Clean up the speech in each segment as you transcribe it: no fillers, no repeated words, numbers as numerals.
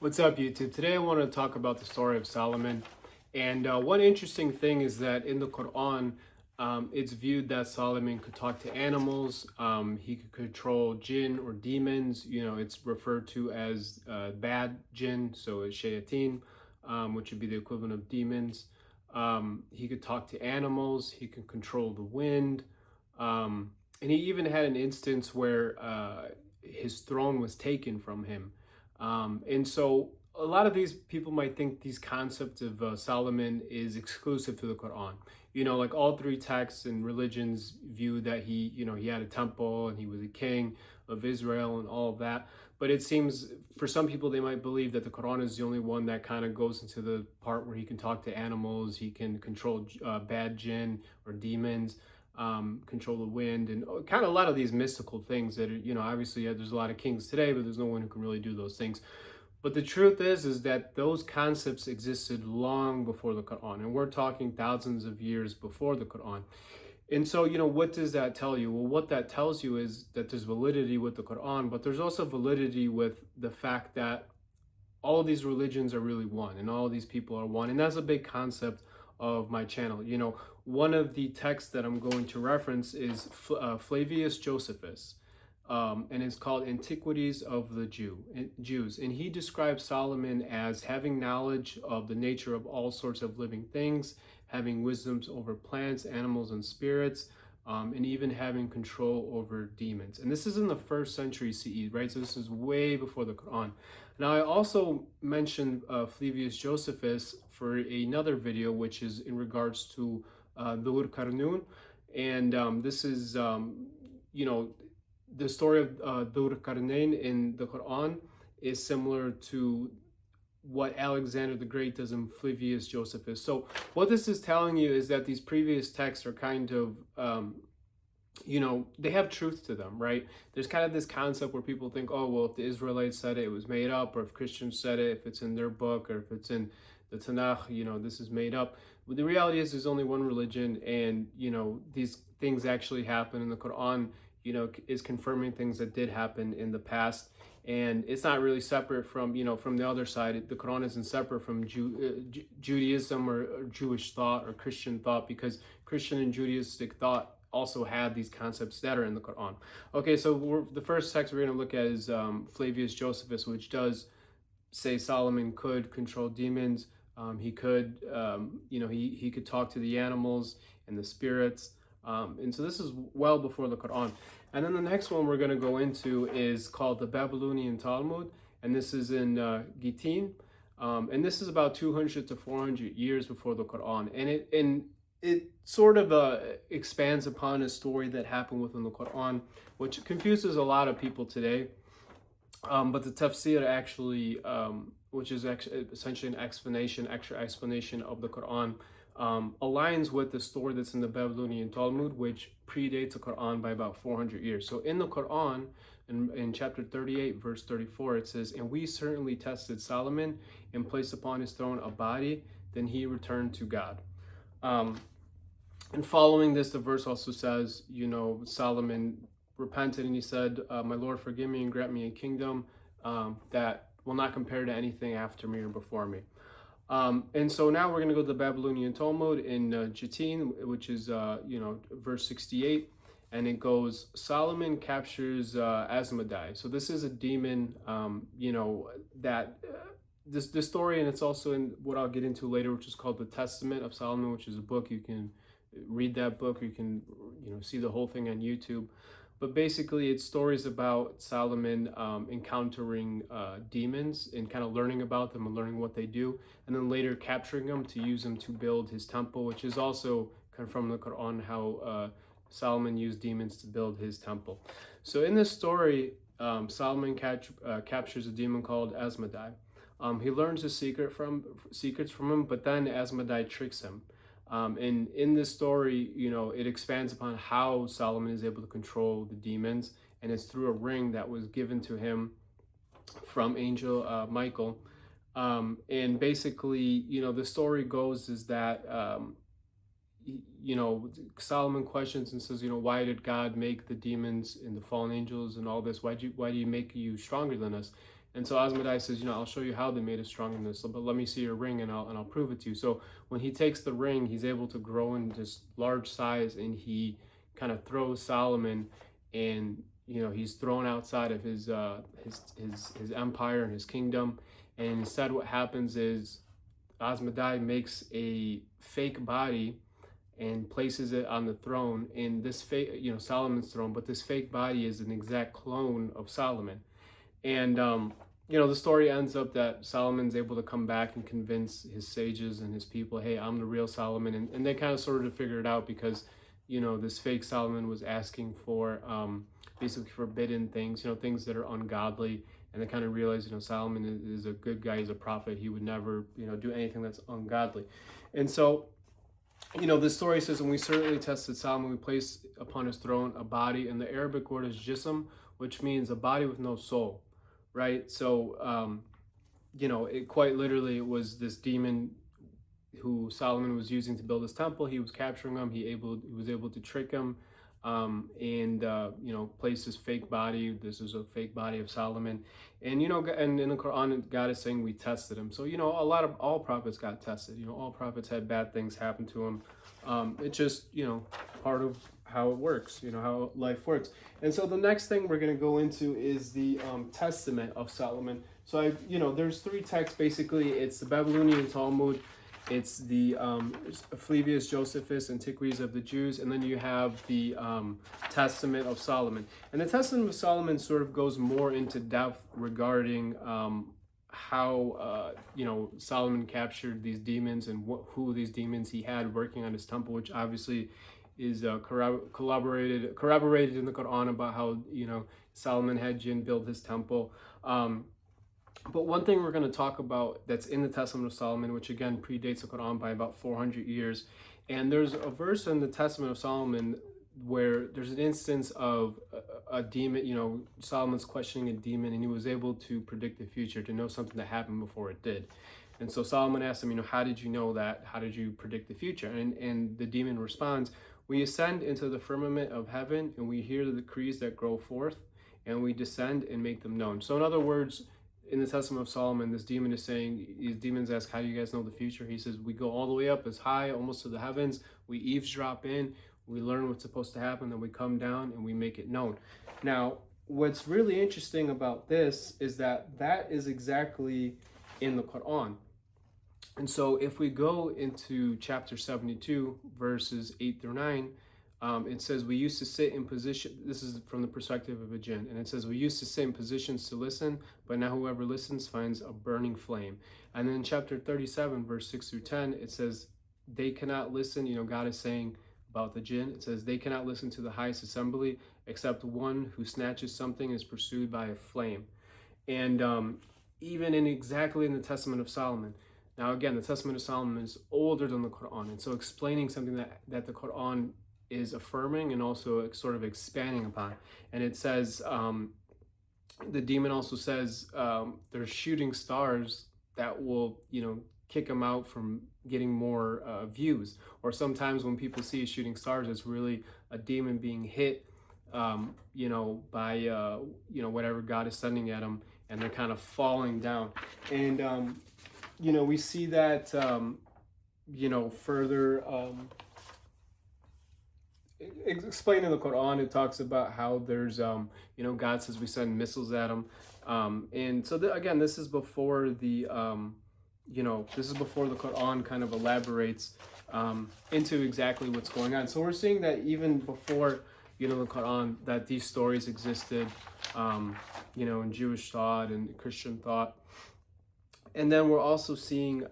What's up, YouTube? Today I want to talk about the story of Solomon. And one interesting thing is that in the Quran, it's viewed that Solomon could talk to animals, he could control jinn or demons. It's referred to as bad jinn, so it's shayateen, which would be the equivalent of demons. He could talk to animals, he could control the wind. And he even had an instance where his throne was taken from him. And so a lot of these people might think these concepts of Solomon is exclusive to the Quran. Like all three texts and religions view that he had a temple and he was a king of Israel and all of that. But it seems for some people they might believe that the Quran is the only one that kind of goes into the part where he can talk to animals, he can control bad jinn or demons, control the wind, and kind of a lot of these mystical things that are, obviously there's a lot of kings today, but there's no one who can really do those things. But the truth is that those concepts existed long before the Quran, and we're talking thousands of years before the Quran. And so, what does that tell you? Well, what that tells you is that there's validity with the Quran, but there's also validity with the fact that all of these religions are really one, and all of these people are one. And that's a big concept of my channel. One of the texts that I'm going to reference is Flavius Josephus, and it's called Antiquities of the Jews. And he describes Solomon as having knowledge of the nature of all sorts of living things, having wisdoms over plants, animals, and spirits, and even having control over demons. And this is in the 1st century CE, right? So this is way before the Quran. Now, I also mentioned Flavius Josephus for another video, which is in regards to the Qarnoon. And this is, the story of Dur Qarnayn in the Quran is similar to what Alexander the Great does in Flavius Josephus. So what this is telling you is that these previous texts are kind of, they have truth to them, right? There's kind of this concept where people think, oh, well, if the Israelites said it, it was made up, or if Christians said it, if it's in their book, or if it's in the Tanakh, this is made up. But the reality is there's only one religion, and, these things actually happen, and the Quran, is confirming things that did happen in the past. And it's not really separate from, from the other side. The Quran isn't separate from Judaism or Jewish thought or Christian thought, because Christian and Judaistic thought also had these concepts that are in the Quran. Okay, so the first text we're going to look at is Flavius Josephus, which does say Solomon could control demons. He could, he could talk to the animals and the spirits. And so this is well before the Quran. And then the next one we're going to go into is called the Babylonian Talmud, and this is in Gittin, and this is about 200 to 400 years before the Quran, and it sort of expands upon a story that happened within the Quran, which confuses a lot of people today. But the tafsir actually, which is essentially an extra explanation of the Quran, aligns with the story that's in the Babylonian Talmud, which predates the Quran by about 400 years. So in the Quran, in chapter 38, verse 34, it says, "And we certainly tested Solomon and placed upon his throne a body, then he returned to God." And following this, the verse also says, Solomon repented and he said, "My Lord, forgive me and grant me a kingdom that will not compare to anything after me or before me." And so now we're going to go to the Babylonian Talmud in Gittin, which is, verse 68. And it goes, Solomon captures Asmodai. So this is a demon, that this story, and it's also in what I'll get into later, which is called the Testament of Solomon, which is a book. You can read that book. You can, see the whole thing on YouTube. But basically, it's stories about Solomon encountering demons and kind of learning about them and learning what they do, and then later capturing them to use them to build his temple, which is also kind of from the Quran, how Solomon used demons to build his temple. So in this story, Solomon captures a demon called Asmodai. He learns his secrets from him, but then Asmodai tricks him. And in this story, it expands upon how Solomon is able to control the demons, and it's through a ring that was given to him from Angel Michael. And basically, the story goes is that, Solomon questions and says, why did God make the demons and the fallen angels and all this? Why do you make you stronger than us? And so Asmodai says, I'll show you how they made it strong in this, but let me see your ring and I'll prove it to you. So when he takes the ring, he's able to grow in this large size, and he kind of throws Solomon, and he's thrown outside of his empire and his kingdom. And instead what happens is Asmodai makes a fake body and places it on the throne, in this fake, Solomon's throne, but this fake body is an exact clone of Solomon. And the story ends up that Solomon's able to come back and convince his sages and his people, hey, I'm the real Solomon. And they kind of sort of figure it out, because this fake Solomon was asking for basically forbidden things, things that are ungodly. And they kind of realize, Solomon is a good guy, he's a prophet, he would never, do anything that's ungodly. And so, this story says, and we certainly tested Solomon, we placed upon his throne a body, and the Arabic word is jism, which means a body with no soul, right? So, it quite literally, it was this demon who Solomon was using to build his temple. He was capturing him. He was able to trick him, and place his fake body. This is a fake body of Solomon, and and in the Quran, God is saying we tested him. So all prophets got tested. All prophets had bad things happen to them. It's just part of how it works. How life works. And so the next thing we're going to go into is the Testament of Solomon. So there's three texts basically. It's the Babylonian Talmud. It's the Flavius, Josephus, Antiquities of the Jews, and then you have the Testament of Solomon. And the Testament of Solomon sort of goes more into depth regarding how Solomon captured these demons, and who these demons he had working on his temple, which obviously is corroborated in the Quran about how Solomon had jinn build his temple. But one thing we're going to talk about that's in the Testament of Solomon, which again predates the Quran by about 400 years. And there's a verse in the Testament of Solomon where there's an instance of a demon, Solomon's questioning a demon, and he was able to predict the future, to know something that happened before it did. And so Solomon asked him, how did you know that? How did you predict the future? And the demon responds, we ascend into the firmament of heaven, and we hear the decrees that grow forth, and we descend and make them known. So in other words, in the Testament of Solomon, this demon is saying, these demons ask, how do you guys know the future? He says, we go all the way up as high, almost to the heavens. We eavesdrop in, we learn what's supposed to happen, then we come down and we make it known. Now, what's really interesting about this is that is exactly in the Quran. And so if we go into chapter 72, verses 8 through 9, it says, we used to sit in position, this is from the perspective of a jinn, and it says, we used to sit in positions to listen, but now whoever listens finds a burning flame. And then in chapter 37, verse 6 through 10, it says, they cannot listen, God is saying about the jinn, it says, they cannot listen to the highest assembly, except one who snatches something is pursued by a flame. And even exactly in the Testament of Solomon, now again, the Testament of Solomon is older than the Quran, and so explaining something that the Quran is affirming and also sort of expanding upon. And it says, the demon also says, there's shooting stars that will, kick them out from getting more views. Or sometimes when people see shooting stars, it's really a demon being hit, by, whatever God is sending at them, and they're kind of falling down. And, we see that, further, explained in the Quran. It talks about how there's, God says we send missiles at them. And so again, this is before the, this is before the Quran kind of elaborates into exactly what's going on. So we're seeing that even before, the Quran, that these stories existed, in Jewish thought and Christian thought. And then we're also seeing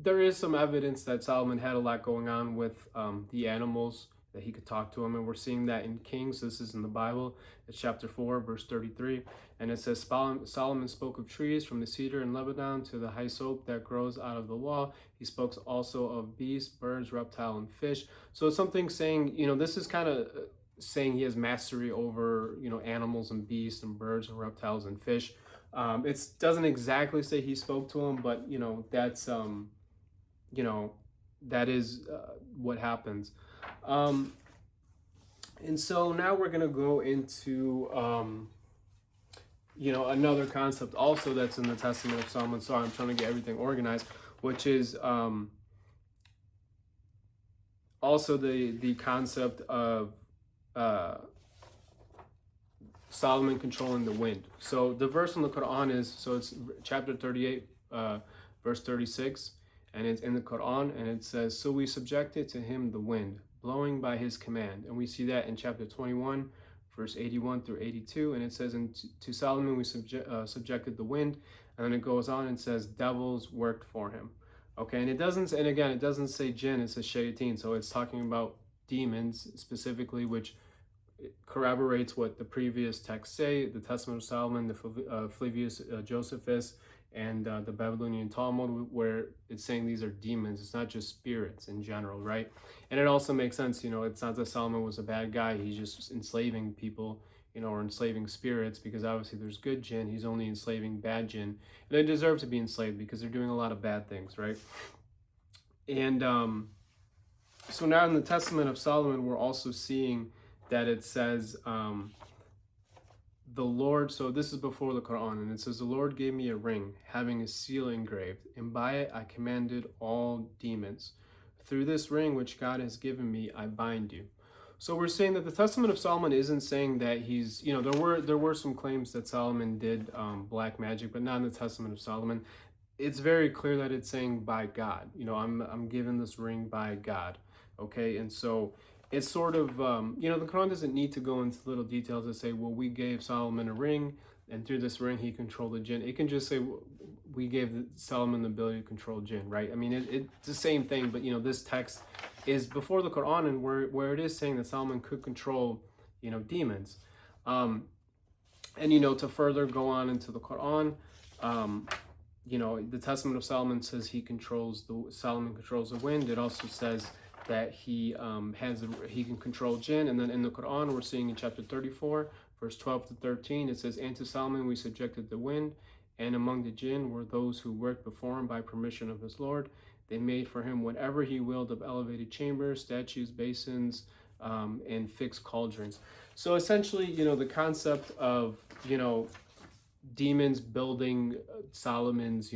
there is some evidence that Solomon had a lot going on with the animals, that he could talk to them. And we're seeing that in Kings. This is in the Bible. It's chapter 4, verse 33. And it says, Solomon spoke of trees, from the cedar in Lebanon to the hyssop that grows out of the wall. He spoke also of beasts, birds, reptile, and fish. So it's something saying, this is kind of saying he has mastery over, animals and beasts and birds and reptiles and fish. It doesn't exactly say he spoke to him, but that's that is what happens. And so now we're gonna go into another concept also that's in the Testament of Solomon. Sorry, I'm trying to get everything organized, which is also the concept of uh, Solomon controlling the wind. So the verse in the Quran is, so it's chapter 38, verse 36, and it's in the Quran, and it says, so we subjected to him the wind, blowing by his command. And we see that in chapter 21, verse 81 through 82, and it says, and to Solomon we subjected the wind, and then it goes on and says, devils worked for him. Okay, and it doesn't, and again, it doesn't say jinn, it says shayateen, so it's talking about demons specifically, which corroborates what the previous texts say, the Testament of Solomon, the Flavius, Josephus, and the Babylonian Talmud, where it's saying these are demons. It's not just spirits in general, right? And it also makes sense, it's not that Solomon was a bad guy. He's just enslaving people, or enslaving spirits, because obviously there's good jinn. He's only enslaving bad jinn. And they deserve to be enslaved because they're doing a lot of bad things, right? And so now in the Testament of Solomon, we're also seeing that it says, the Lord, so this is before the Quran, and it says, the Lord gave me a ring having a seal engraved, and by it I commanded all demons. Through this ring which God has given me, I bind you. So we're saying that the Testament of Solomon isn't saying that he's, there were some claims that Solomon did black magic, but not in the Testament of Solomon. It's very clear that it's saying by God. I'm given this ring by God. Okay, and so it's sort of, the Quran doesn't need to go into little details to say, well, we gave Solomon a ring, and through this ring he controlled the jinn. It can just say, we gave Solomon the ability to control jinn, right? I mean, it's the same thing, but, this text is before the Quran, and where it is saying that Solomon could control, demons. And, to further go on into the Quran, the Testament of Solomon says Solomon controls the wind. It also says that he can control jinn. And then in the Quran, we're seeing in chapter 34, verse 12 to 13, it says, and to Solomon we subjected the wind, and among the jinn were those who worked before him by permission of his Lord. They made for him whatever he willed of elevated chambers, statues, basins, and fixed cauldrons. So essentially, the concept of, demons building Solomon's,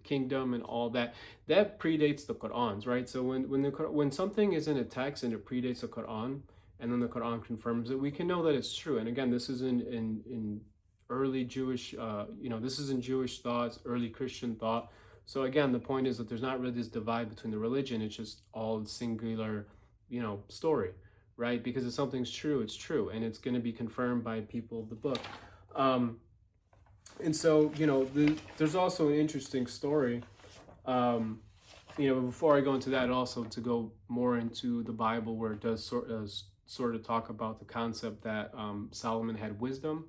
kingdom and all that predates the Qur'ans, right? So when something is in a text and it predates the Qur'an, and then the Qur'an confirms it, we can know that it's true. And again, this is in early Jewish, this is in Jewish thoughts, early Christian thought. So again, the point is that there's not really this divide between the religion. It's just all singular, story, right? Because if something's true, it's true, and it's going to be confirmed by people of the book. And so, there's also an interesting story. Before I go into that, also to go more into the Bible, where it does sort of talk about the concept that Solomon had wisdom.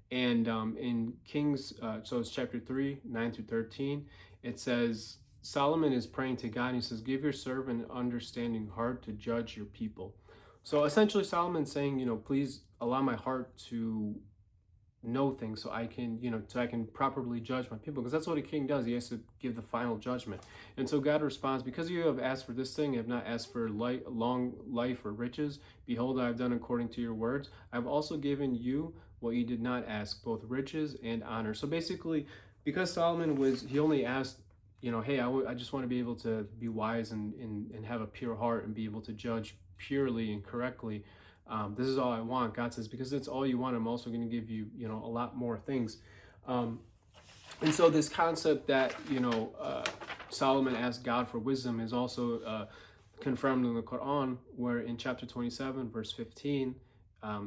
And in Kings, so it's chapter 3, 9 through 13, it says, Solomon is praying to God, and he says, give your servant an understanding heart to judge your people. So essentially, Solomon's saying, please allow my heart to know things so I can properly judge my people, because that's what a king does. He has to give the final judgment. And so God responds, because you have asked for this thing, have not asked for long life or riches, behold, I have done according to your words. I've also given you what you did not ask, both riches and honor. So basically, because Solomon he only asked, hey, I just want to be able to be wise and have a pure heart and be able to judge purely and correctly. This is all I want. God says, because it's all you want, I'm also going to give you, a lot more things. And so this concept that, Solomon asked God for wisdom is also confirmed in the Quran, where in chapter 27, verse 15,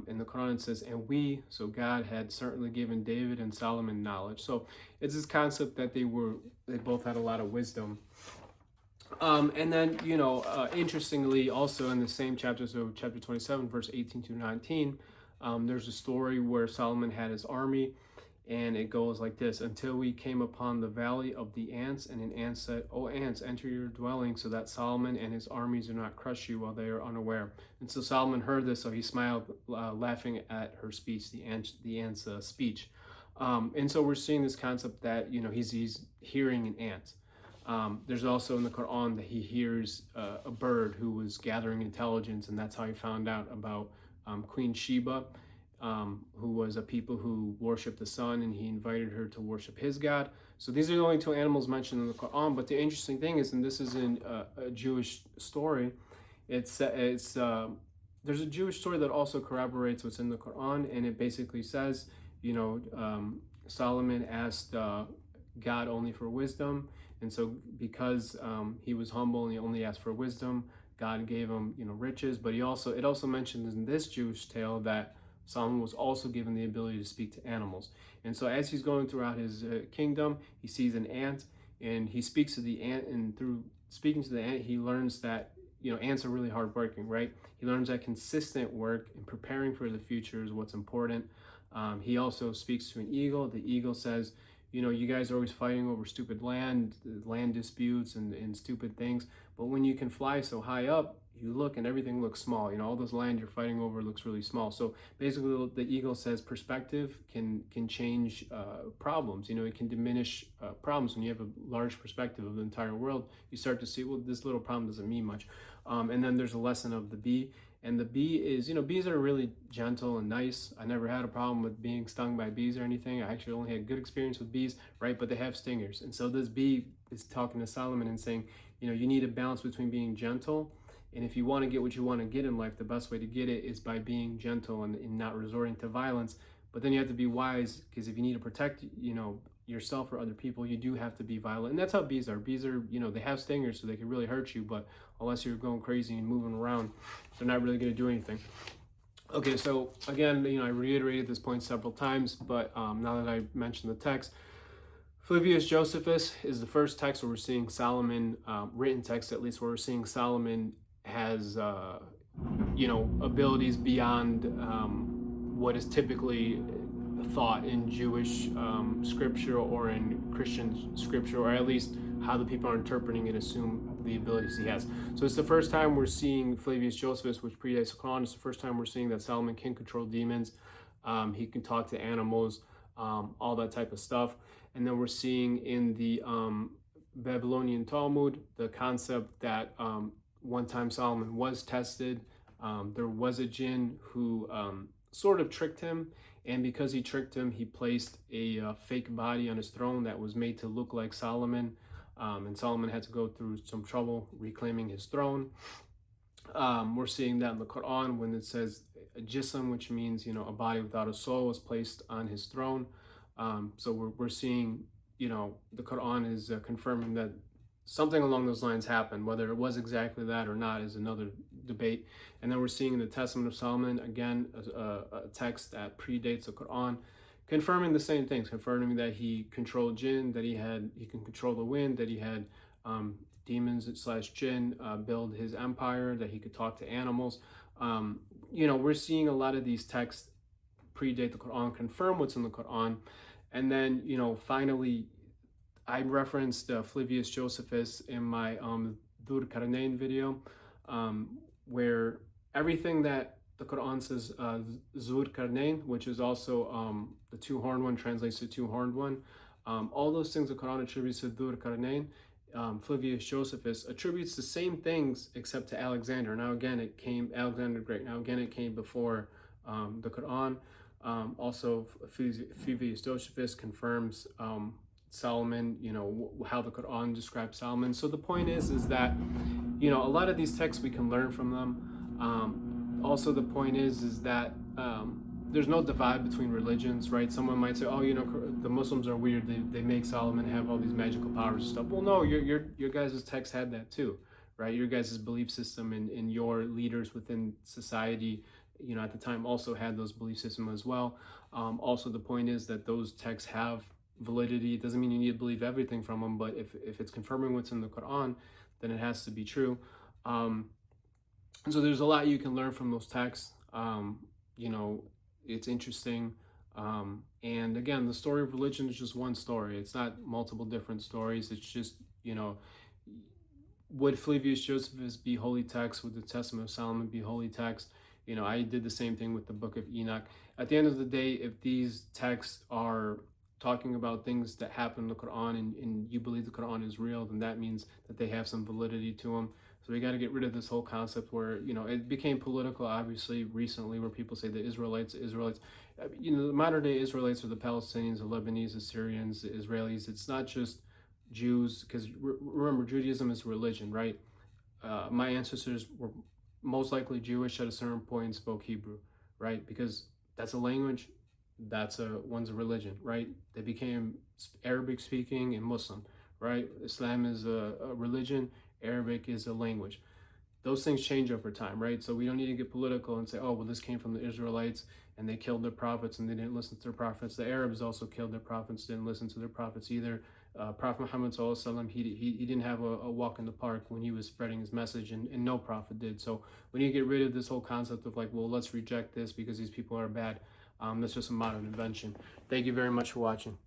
in the Quran it says, and so God had certainly given David and Solomon knowledge. So it's this concept that they both had a lot of wisdom. And then, interestingly, also in the same chapter, so chapter 27, verse 18 to 19, there's a story where Solomon had his army, and it goes like this: until we came upon the valley of the ants, and an ant said, O ants, enter your dwelling, so that Solomon and his armies do not crush you while they are unaware. And so Solomon heard this, so he smiled, laughing at her speech, the ant's speech. And so we're seeing this concept that, he's hearing an ant. There's also in the Quran that he hears a bird who was gathering intelligence, and that's how he found out about Queen Sheba. who was a people who worshiped the sun, and he invited her to worship his God. So these are the only two animals mentioned in the Quran. But the interesting thing is, and this is in a Jewish story, there's a Jewish story that also corroborates what's in the Quran, and it basically says, Solomon asked God only for wisdom, and so because he was humble and he only asked for wisdom, God gave him, riches. But it also mentions in this Jewish tale that Solomon was also given the ability to speak to animals. And so as he's going throughout his kingdom, he sees an ant, and he speaks to the ant, and through speaking to the ant, he learns that ants are really hardworking, right? He learns that consistent work and preparing for the future is what's important. He also speaks to an eagle. The eagle says, you guys are always fighting over stupid land disputes and stupid things. But when you can fly so high up, you look and everything looks small. All this land you're fighting over looks really small. So basically, the eagle says perspective can change problems. It can diminish problems. When you have a large perspective of the entire world, you start to see, well, this little problem doesn't mean much. And then there's a lesson of the bee. And the bee is, bees are really gentle and nice. I never had a problem with being stung by bees or anything. I actually only had good experience with bees, right? But they have stingers. And so this bee is talking to Solomon and saying, you need a balance between being gentle. And if you want to get what you want to get in life, the best way to get it is by being gentle and not resorting to violence. But then you have to be wise, because if you need to protect, yourself or other people, you do have to be violent. And that's how bees are. Bees are, they have stingers, so they can really hurt you. But unless you're going crazy and moving around, they're not really going to do anything. Okay, so again, I reiterated this point several times, but now that I mentioned the text, Flavius Josephus is the first text where we're seeing Solomon, written text at least, where we're seeing Solomon has, abilities beyond what is typically thought in Jewish scripture or in Christian scripture, or at least how the people are interpreting and assume the abilities he has. So it's the first time we're seeing Flavius Josephus, which predates the Quran. It's the first time we're seeing that Solomon can control demons. He can talk to animals, all that type of stuff. And then we're seeing in the Babylonian Talmud the concept that one time Solomon was tested. There was a jinn who sort of tricked him, and because he tricked him, he placed a fake body on his throne that was made to look like Solomon, and Solomon had to go through some trouble reclaiming his throne. We're seeing that in the Quran when it says a jism, which means a body without a soul, was placed on his throne. So we're seeing the Quran is confirming that something along those lines happened. Whether it was exactly that or not is another debate. And then we're seeing in the Testament of Solomon, again, a text that predates the Quran, confirming the same things, confirming that he controlled jinn, that he can control the wind, that he had demons / jinn build his empire, that he could talk to animals. We're seeing a lot of these texts predate the Quran, confirm what's in the Quran. And then, finally, I referenced Flavius Josephus in my Dur video, where everything that the Quran says Zur Karnain, which is also the two-horned one, translates to two-horned one. All those things the Quran attributes to Dur Karnain, Flavius Josephus attributes the same things except to Alexander. Now again, Alexander the Great. Now again, it came before the Quran. Also, Flavius Josephus confirms Solomon, how the Quran describes Solomon. So the point is that, a lot of these texts we can learn from them. Also, the point is that there's no divide between religions, right? Someone might say, oh, the Muslims are weird. They make Solomon have all these magical powers and stuff. Well, no, your guys' text had that too, right? Your guys' belief system and your leaders within society, at the time also had those belief systems as well. Also, the point is that those texts have validity. It doesn't mean you need to believe everything from them, but if it's confirming what's in the Quran, then it has to be true. And so there's a lot you can learn from those texts. It's interesting. And again, the story of religion is just one story. It's not multiple different stories. It's just, would Flavius Josephus be holy text? Would the Testament of Solomon be holy text? I did the same thing with the Book of Enoch. At the end of the day, if these texts are talking about things that happen in the Quran and you believe the Quran is real, then that means that they have some validity to them. So we got to get rid of this whole concept where, you know, it became political, obviously, recently, where people say the Israelites. You know, the modern day Israelites are the Palestinians, the Lebanese, the Syrians, the Israelis. It's not just Jews, because remember, Judaism is religion, right? My ancestors were most likely Jewish at a certain point and spoke Hebrew, right? Because that's a language, one's a religion, right? They became Arabic speaking and Muslim, right? Islam is a religion, Arabic is a language. Those things change over time, right? So we don't need to get political and say, oh, well, this came from the Israelites and they killed their prophets and they didn't listen to their prophets. The Arabs also killed their prophets, didn't listen to their prophets either. Prophet Muhammad sallallahu he didn't have a walk in the park when he was spreading his message, and no prophet did. So we need to get rid of this whole concept of like, well, let's reject this because these people are bad. That's just a modern invention. Thank you very much for watching.